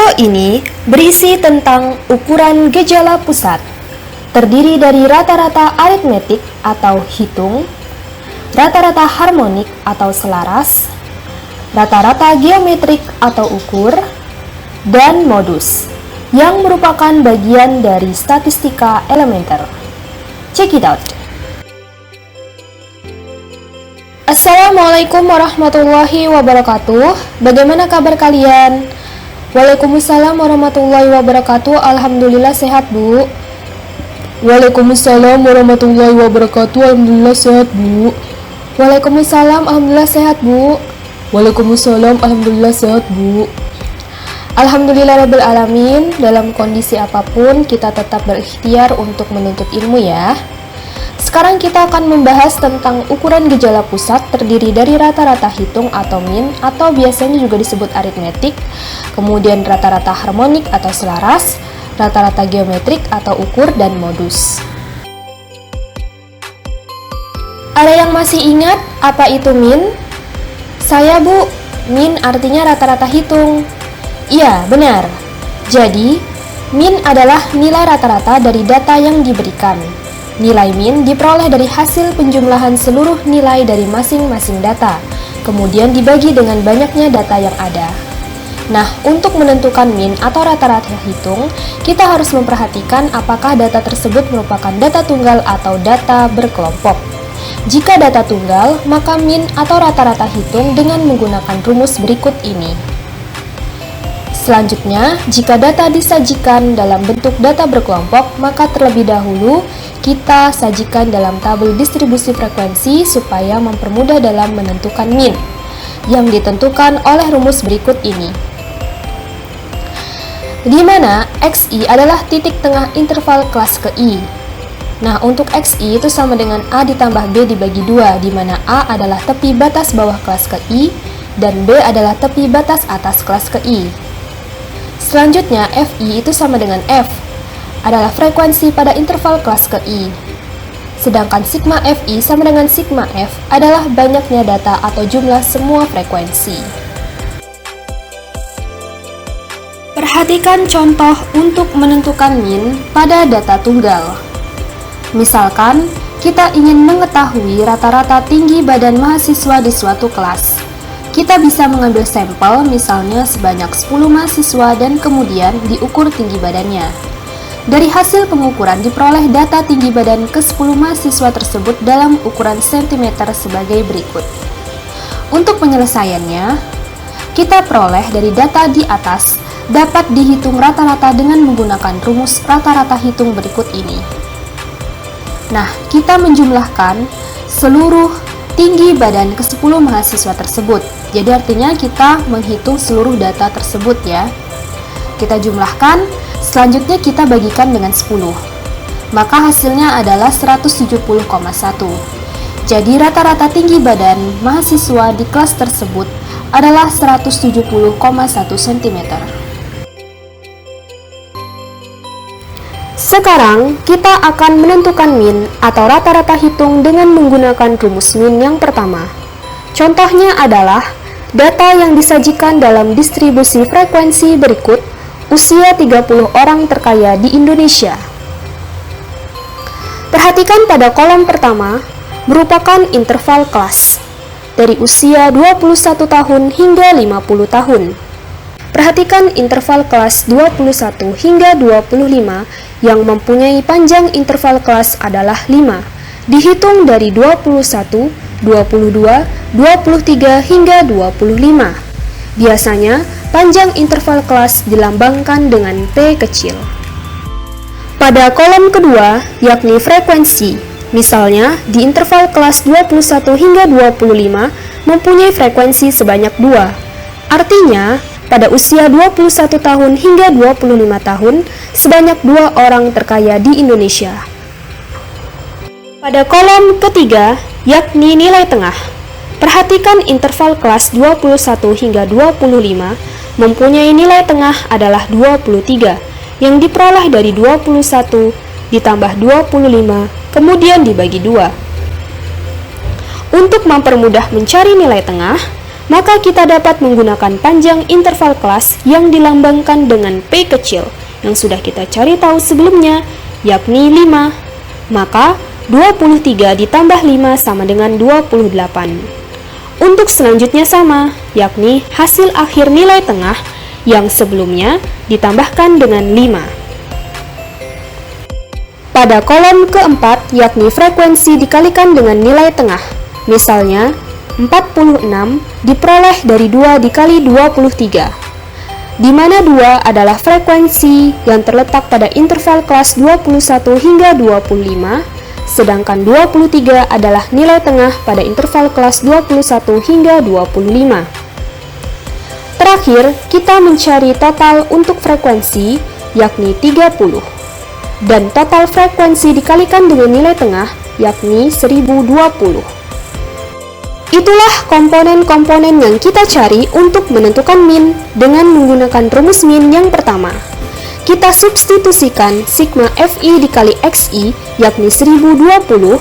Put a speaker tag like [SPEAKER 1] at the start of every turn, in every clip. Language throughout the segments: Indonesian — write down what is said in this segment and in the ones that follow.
[SPEAKER 1] Video ini berisi tentang ukuran gejala pusat, terdiri dari rata-rata aritmetik atau hitung, rata-rata harmonik atau selaras, rata-rata geometrik atau ukur, dan modus, yang merupakan bagian dari statistika elementer. Check it out. Assalamualaikum warahmatullahi wabarakatuh. Bagaimana kabar kalian? Waalaikumsalam warahmatullahi wabarakatuh. Alhamdulillah sehat, Bu.
[SPEAKER 2] Waalaikumsalam warahmatullahi wabarakatuh. Alhamdulillah sehat, Bu.
[SPEAKER 1] Waalaikumsalam, alhamdulillah sehat, Bu.
[SPEAKER 2] Waalaikumsalam, alhamdulillah sehat, Bu.
[SPEAKER 1] Alhamdulillahirabbil alamin. Dalam kondisi apapun kita tetap berikhtiar untuk menuntut ilmu ya. Sekarang kita akan membahas tentang ukuran gejala pusat, terdiri dari rata-rata hitung atau min, atau biasanya juga disebut aritmetik, kemudian rata-rata harmonik atau selaras, rata-rata geometrik atau ukur, dan modus. Ada yang masih ingat apa itu min? Saya, Bu. Min artinya rata-rata hitung. Iya, benar. Jadi, min adalah nilai rata-rata dari data yang diberikan. Nilai min diperoleh dari hasil penjumlahan seluruh nilai dari masing-masing data, kemudian dibagi dengan banyaknya data yang ada. Nah, untuk menentukan min atau rata-rata hitung, kita harus memperhatikan apakah data tersebut merupakan data tunggal atau data berkelompok. Jika data tunggal, maka min atau rata-rata hitung dengan menggunakan rumus berikut ini. Selanjutnya, jika data disajikan dalam bentuk data berkelompok, maka terlebih dahulu kita sajikan dalam tabel distribusi frekuensi supaya mempermudah dalam menentukan min, yang ditentukan oleh rumus berikut ini. Di mana XI adalah titik tengah interval kelas ke I. Nah, untuk XI itu sama dengan A ditambah B dibagi 2, di mana A adalah tepi batas bawah kelas ke I, dan B adalah tepi batas atas kelas ke I. Selanjutnya, FI itu sama dengan F, adalah frekuensi pada interval kelas ke I. Sedangkan sigma FI sama dengan sigma F adalah banyaknya data atau jumlah semua frekuensi. Perhatikan contoh untuk menentukan min pada data tunggal. Misalkan, kita ingin mengetahui rata-rata tinggi badan mahasiswa di suatu kelas. Kita bisa mengambil sampel misalnya sebanyak 10 mahasiswa dan kemudian diukur tinggi badannya. Dari hasil pengukuran diperoleh data tinggi badan ke-10 mahasiswa tersebut dalam ukuran cm sebagai berikut. Untuk penyelesaiannya, kita peroleh dari data di atas dapat dihitung rata-rata dengan menggunakan rumus rata-rata hitung berikut ini. Nah, kita menjumlahkan seluruh tinggi badan ke-10 mahasiswa tersebut. Jadi artinya kita menghitung seluruh data tersebut ya. Kita jumlahkan, selanjutnya kita bagikan dengan 10. Maka hasilnya adalah 170,1. Jadi rata-rata tinggi badan mahasiswa di kelas tersebut adalah 170,1 cm. Sekarang kita akan menentukan min atau rata-rata hitung dengan menggunakan rumus min yang pertama. Contohnya adalah data yang disajikan dalam distribusi frekuensi berikut usia 30 orang terkaya di Indonesia. Perhatikan pada kolom pertama merupakan interval kelas dari usia 21 tahun hingga 50 tahun. Perhatikan interval kelas 21 hingga 25 yang mempunyai panjang interval kelas adalah 5, dihitung dari 21, 22, 23 hingga 25. Biasanya, panjang interval kelas dilambangkan dengan T kecil. Pada kolom kedua, yakni frekuensi, misalnya di interval kelas 21 hingga 25 mempunyai frekuensi sebanyak 2. Artinya, pada usia 21 tahun hingga 25 tahun, sebanyak 2 orang terkaya di Indonesia. Pada kolom ketiga, yakni nilai tengah. Perhatikan interval kelas 21 hingga 25 mempunyai nilai tengah adalah 23, yang diperoleh dari 21 ditambah 25, kemudian dibagi 2. Untuk mempermudah mencari nilai tengah, maka kita dapat menggunakan panjang interval kelas yang dilambangkan dengan P kecil yang sudah kita cari tahu sebelumnya, yakni 5. Maka 23 ditambah 5 sama dengan 28. Untuk selanjutnya sama, yakni hasil akhir nilai tengah yang sebelumnya ditambahkan dengan 5. Pada kolom keempat, yakni frekuensi dikalikan dengan nilai tengah. Misalnya, 46 diperoleh dari 2 dikali 23, di mana 2 adalah frekuensi yang terletak pada interval kelas 21 hingga 25, sedangkan 23 adalah nilai tengah pada interval kelas 21 hingga 25. Terakhir, kita mencari total untuk frekuensi, yakni 30, dan total frekuensi dikalikan dengan nilai tengah, yakni 1020. Itulah komponen-komponen yang kita cari untuk menentukan min dengan menggunakan rumus min yang pertama. Kita substitusikan sigma Fi dikali Xi yakni 1020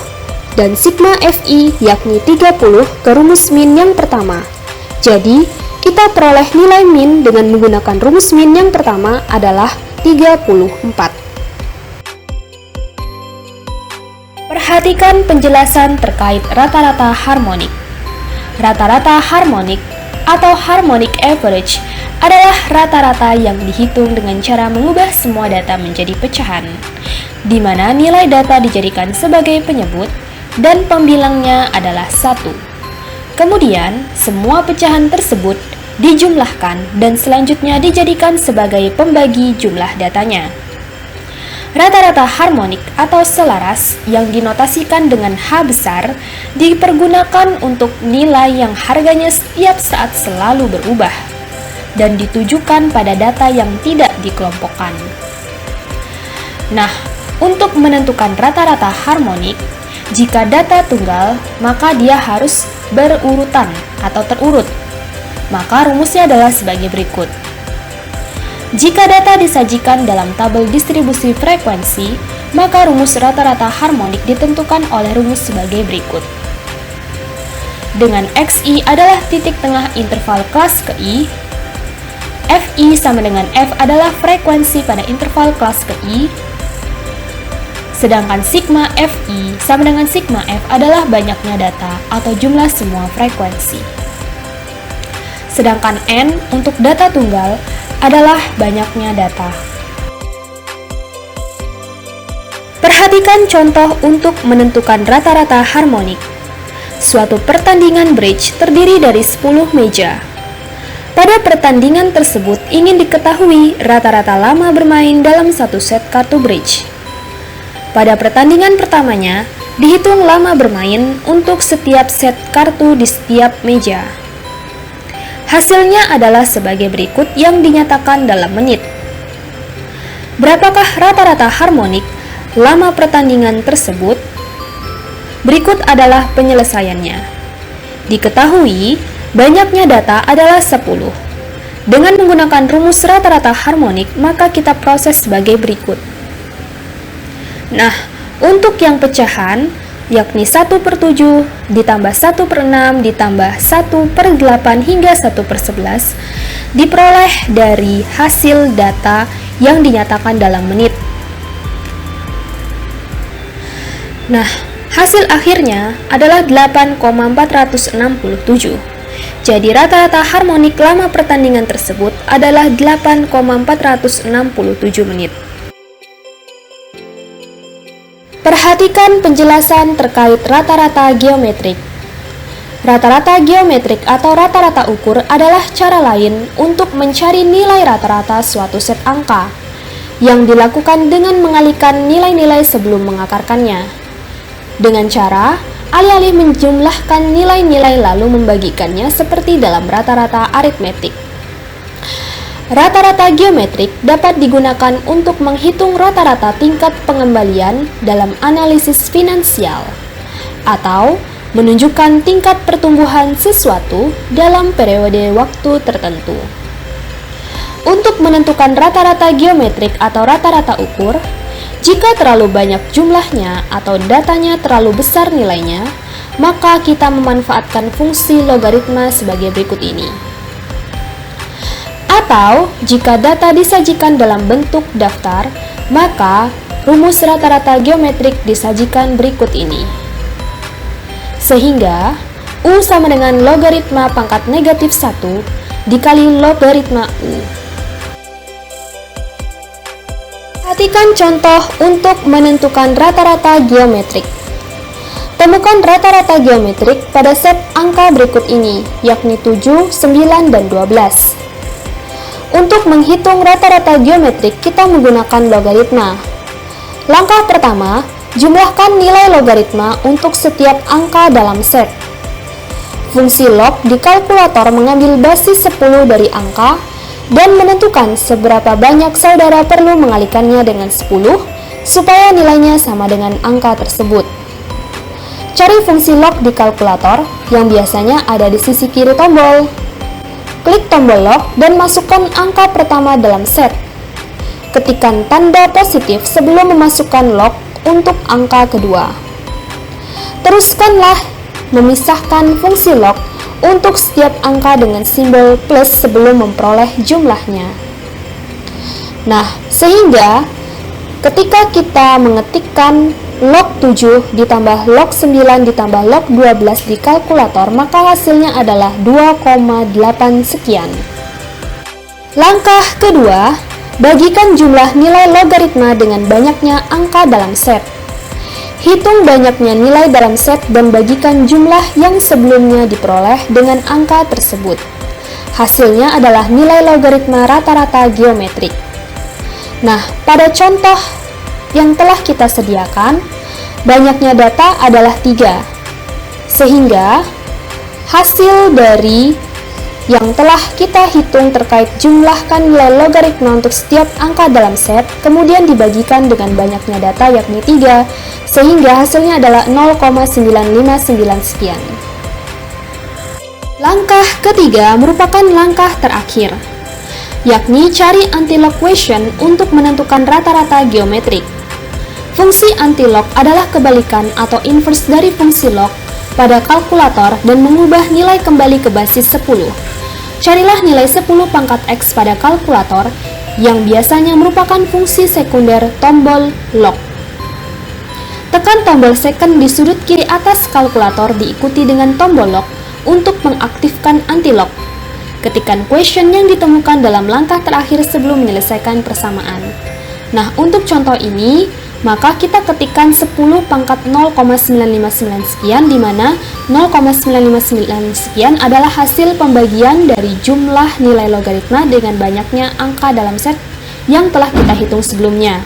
[SPEAKER 1] dan sigma Fi yakni 30 ke rumus min yang pertama. Jadi, kita peroleh nilai min dengan menggunakan rumus min yang pertama adalah 34. Perhatikan penjelasan terkait rata-rata harmonik. Rata-rata harmonik atau harmonic average adalah rata-rata yang dihitung dengan cara mengubah semua data menjadi pecahan, di mana nilai data dijadikan sebagai penyebut dan pembilangnya adalah 1. Kemudian, semua pecahan tersebut dijumlahkan dan selanjutnya dijadikan sebagai pembagi jumlah datanya. Rata-rata harmonik atau selaras yang dinotasikan dengan H besar dipergunakan untuk nilai yang harganya setiap saat selalu berubah dan ditujukan pada data yang tidak dikelompokkan. Nah, untuk menentukan rata-rata harmonik, jika data tunggal, maka dia harus berurutan atau terurut. Maka rumusnya adalah sebagai berikut. Jika data disajikan dalam tabel distribusi frekuensi, maka rumus rata-rata harmonik ditentukan oleh rumus sebagai berikut. Dengan Xi adalah titik tengah interval kelas ke I, Fi sama dengan F adalah frekuensi pada interval kelas ke I, sedangkan sigma Fi sama dengan sigma F adalah banyaknya data atau jumlah semua frekuensi. Sedangkan N untuk data tunggal adalah banyaknya data. Perhatikan contoh untuk menentukan rata-rata harmonik. Suatu pertandingan bridge terdiri dari 10 meja. Pada pertandingan tersebut ingin diketahui rata-rata lama bermain dalam satu set kartu bridge. Pada pertandingan pertamanya, dihitung lama bermain untuk setiap set kartu di setiap meja. Hasilnya adalah sebagai berikut yang dinyatakan dalam menit. Berapakah rata-rata harmonik lama pertandingan tersebut? Berikut adalah penyelesaiannya. Diketahui, banyaknya data adalah 10. Dengan menggunakan rumus rata-rata harmonik, maka kita proses sebagai berikut. Nah, untuk yang pecahan, yakni 1/7 ditambah 1/6 ditambah 1/8 hingga 1/11 diperoleh dari hasil data yang dinyatakan dalam menit. Nah, hasil akhirnya adalah 8,467. Jadi rata-rata harmonik lama pertandingan tersebut adalah 8,467 menit. Perhatikan penjelasan terkait rata-rata geometrik. Rata-rata geometrik atau rata-rata ukur adalah cara lain untuk mencari nilai rata-rata suatu set angka yang dilakukan dengan mengalihkan nilai-nilai sebelum mengakarkannya. Dengan cara alih-alih menjumlahkan nilai-nilai lalu membagikannya seperti dalam rata-rata aritmetik. Rata-rata geometrik dapat digunakan untuk menghitung rata-rata tingkat pengembalian dalam analisis finansial atau menunjukkan tingkat pertumbuhan sesuatu dalam periode waktu tertentu. Untuk menentukan rata-rata geometrik atau rata-rata ukur, Jika terlalu banyak jumlahnya atau datanya terlalu besar nilainya, maka kita memanfaatkan fungsi logaritma sebagai berikut ini. Atau, jika data disajikan dalam bentuk daftar, maka rumus rata-rata geometrik disajikan berikut ini. Sehingga, U sama dengan logaritma pangkat negatif 1 dikali logaritma U. Perhatikan contoh untuk menentukan rata-rata geometrik. Temukan rata-rata geometrik pada set angka berikut ini, yakni 7, 9, dan 12. Untuk menghitung rata-rata geometrik, kita menggunakan logaritma. Langkah pertama, jumlahkan nilai logaritma untuk setiap angka dalam set. Fungsi log di kalkulator mengambil basis 10 dari angka dan menentukan seberapa banyak saudara perlu mengalikannya dengan 10 supaya nilainya sama dengan angka tersebut. Cari fungsi log di kalkulator yang biasanya ada di sisi kiri tombol. Klik tombol log dan masukkan angka pertama dalam set. Ketikkan tanda positif sebelum memasukkan log untuk angka kedua. Teruskanlah memisahkan fungsi log untuk setiap angka dengan simbol plus sebelum memperoleh jumlahnya. Nah, sehingga ketika kita mengetikkan log 7 ditambah log 9 ditambah log 12 di kalkulator, maka hasilnya adalah 2,8 sekian. Langkah kedua, bagikan jumlah nilai logaritma dengan banyaknya angka dalam set. Hitung banyaknya nilai dalam set dan bagikan jumlah yang sebelumnya diperoleh dengan angka tersebut. Hasilnya adalah nilai logaritma rata-rata geometrik. Nah, pada contoh yang telah kita sediakan, banyaknya data adalah 3. Sehingga, hasil dari yang telah kita hitung terkait jumlahkan nilai logaritma untuk setiap angka dalam set, kemudian dibagikan dengan banyaknya data yakni 3, sehingga hasilnya adalah 0,959 sekian. Langkah ketiga merupakan langkah terakhir, yakni cari anti-log quotient untuk menentukan rata-rata geometrik. Fungsi anti-log adalah kebalikan atau inverse dari fungsi log pada kalkulator dan mengubah nilai kembali ke basis 10. Carilah nilai 10 pangkat X pada kalkulator yang biasanya merupakan fungsi sekunder tombol log. Tekan tombol second di sudut kiri atas kalkulator diikuti dengan tombol log untuk mengaktifkan anti-log. Ketikkan quotient yang ditemukan dalam langkah terakhir sebelum menyelesaikan persamaan. Nah, untuk contoh ini, maka kita ketikkan 10 pangkat 0,959 sekian, di mana 0,959 sekian adalah hasil pembagian dari jumlah nilai logaritma dengan banyaknya angka dalam set yang telah kita hitung sebelumnya.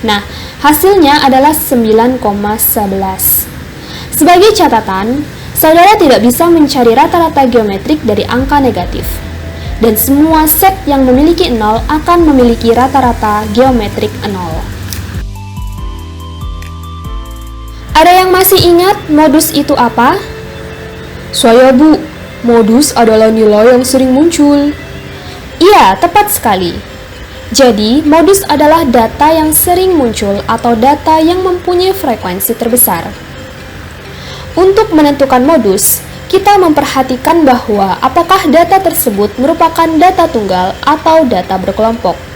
[SPEAKER 1] Nah, hasilnya adalah 9,11. Sebagai catatan, saudara tidak bisa mencari rata-rata geometrik dari angka negatif. Dan semua set yang memiliki 0 akan memiliki rata-rata geometrik 0. Ada yang masih ingat modus itu apa?
[SPEAKER 2] Saya, Bu. Modus adalah nilai yang sering muncul.
[SPEAKER 1] Iya, tepat sekali. Jadi, modus adalah data yang sering muncul atau data yang mempunyai frekuensi terbesar. Untuk menentukan modus, kita memperhatikan bahwa apakah data tersebut merupakan data tunggal atau data berkelompok.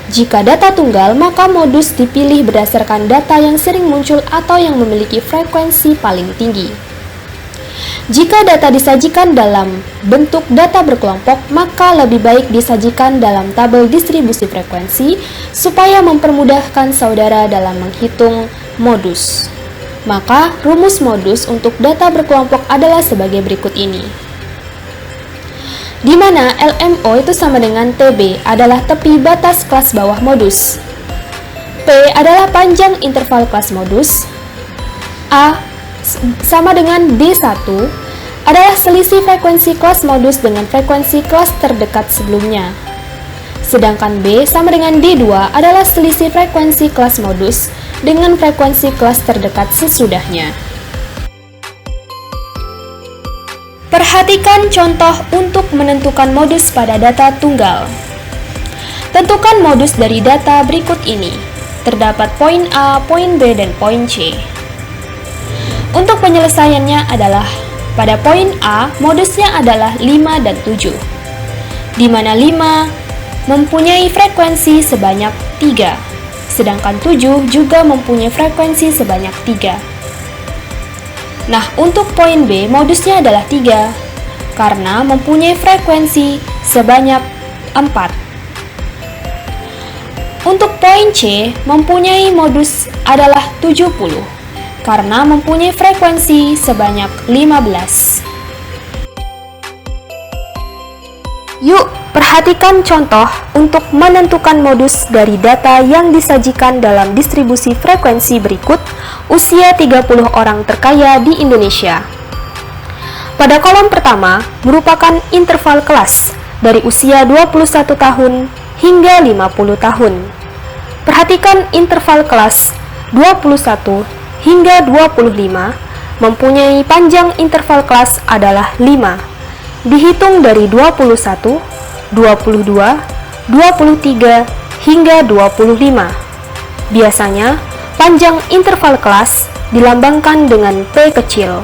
[SPEAKER 1] Jika data tunggal, maka modus dipilih berdasarkan data yang sering muncul atau yang memiliki frekuensi paling tinggi. Jika data disajikan dalam bentuk data berkelompok, maka lebih baik disajikan dalam tabel distribusi frekuensi supaya mempermudahkan saudara dalam menghitung modus. Maka, rumus modus untuk data berkelompok adalah sebagai berikut ini. Di mana LMO itu sama dengan TB adalah tepi batas kelas bawah modus. P adalah panjang interval kelas modus. A sama dengan D1 adalah selisih frekuensi kelas modus dengan frekuensi kelas terdekat sebelumnya. Sedangkan B sama dengan D2 adalah selisih frekuensi kelas modus dengan frekuensi kelas terdekat sesudahnya. Perhatikan contoh untuk menentukan modus pada data tunggal. Tentukan modus dari data berikut ini. terdapat poin A, poin B, dan poin C. Untuk penyelesaiannya adalah pada poin A, modusnya adalah 5 dan 7, di mana 5 mempunyai frekuensi sebanyak 3, sedangkan 7 juga mempunyai frekuensi sebanyak 3. Nah, untuk poin B, modusnya adalah 3, karena mempunyai frekuensi sebanyak 4. Untuk poin C, mempunyai modus adalah 70, karena mempunyai frekuensi sebanyak 15. Yuk, perhatikan contoh untuk menentukan modus dari data yang disajikan dalam distribusi frekuensi berikut usia 30 orang terkaya di Indonesia. Pada kolom pertama merupakan interval kelas dari usia 21 tahun hingga 50 tahun. Perhatikan interval kelas 21 hingga 25 mempunyai panjang interval kelas adalah 5. Dihitung dari 21, 22, 23, hingga 25. Biasanya, panjang interval kelas dilambangkan dengan P kecil.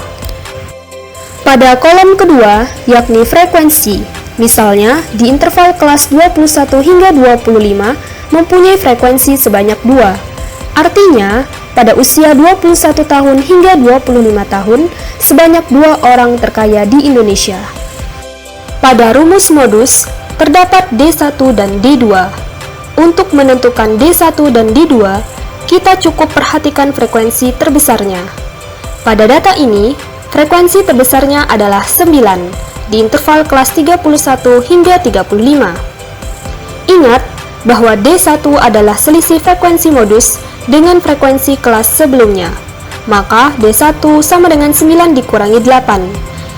[SPEAKER 1] Pada kolom kedua, yakni frekuensi, misalnya di interval kelas 21 hingga 25 mempunyai frekuensi sebanyak 2. Artinya, pada usia 21 tahun hingga 25 tahun, sebanyak 2 orang terkaya di Indonesia. Pada rumus modus, terdapat D1 dan D2. Untuk menentukan D1 dan D2, kita cukup perhatikan frekuensi terbesarnya. Pada data ini, frekuensi terbesarnya adalah 9, di interval kelas 31 hingga 35. Ingat bahwa D1 adalah selisih frekuensi modus dengan frekuensi kelas sebelumnya. Maka D1 sama dengan 9 dikurangi 8.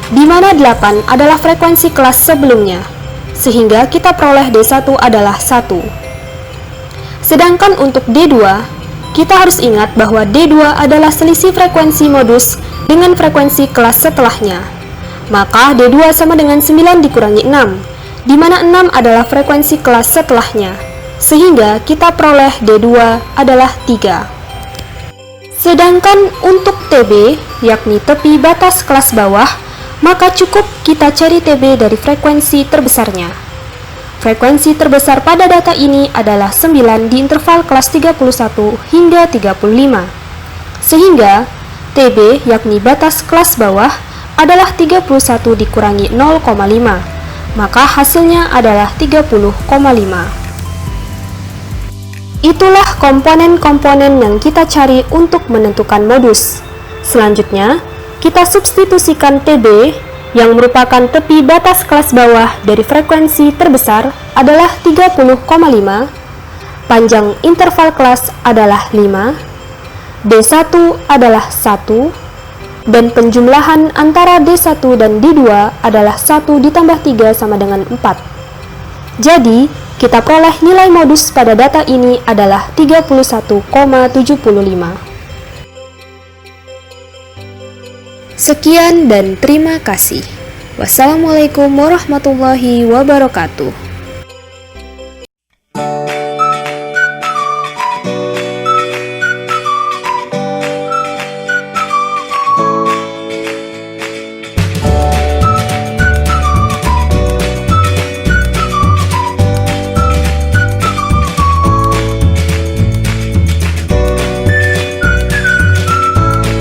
[SPEAKER 1] Di mana 8 adalah frekuensi kelas sebelumnya, sehingga kita peroleh D1 adalah 1. Sedangkan untuk D2, kita harus ingat bahwa D2 adalah selisih frekuensi modus dengan frekuensi kelas setelahnya. Maka D2 sama dengan 9 dikurangi 6, di mana 6 adalah frekuensi kelas setelahnya, sehingga kita peroleh D2 adalah 3. Sedangkan untuk TB, yakni tepi batas kelas bawah, maka cukup kita cari TB dari frekuensi terbesarnya. Frekuensi terbesar pada data ini adalah 9 di interval kelas 31 hingga 35. Sehingga TB yakni batas kelas bawah adalah 31 dikurangi 0,5. Maka hasilnya adalah 30,5. Itulah komponen-komponen yang kita cari untuk menentukan modus. Selanjutnya, kita substitusikan TB yang merupakan tepi batas kelas bawah dari frekuensi terbesar adalah 30,5, panjang interval kelas adalah 5, D1 adalah 1, dan penjumlahan antara D1 dan D2 adalah 1 ditambah 3 sama dengan 4. Jadi, kita peroleh nilai modus pada data ini adalah 31,75. Sekian dan terima kasih. Wassalamualaikum warahmatullahi wabarakatuh.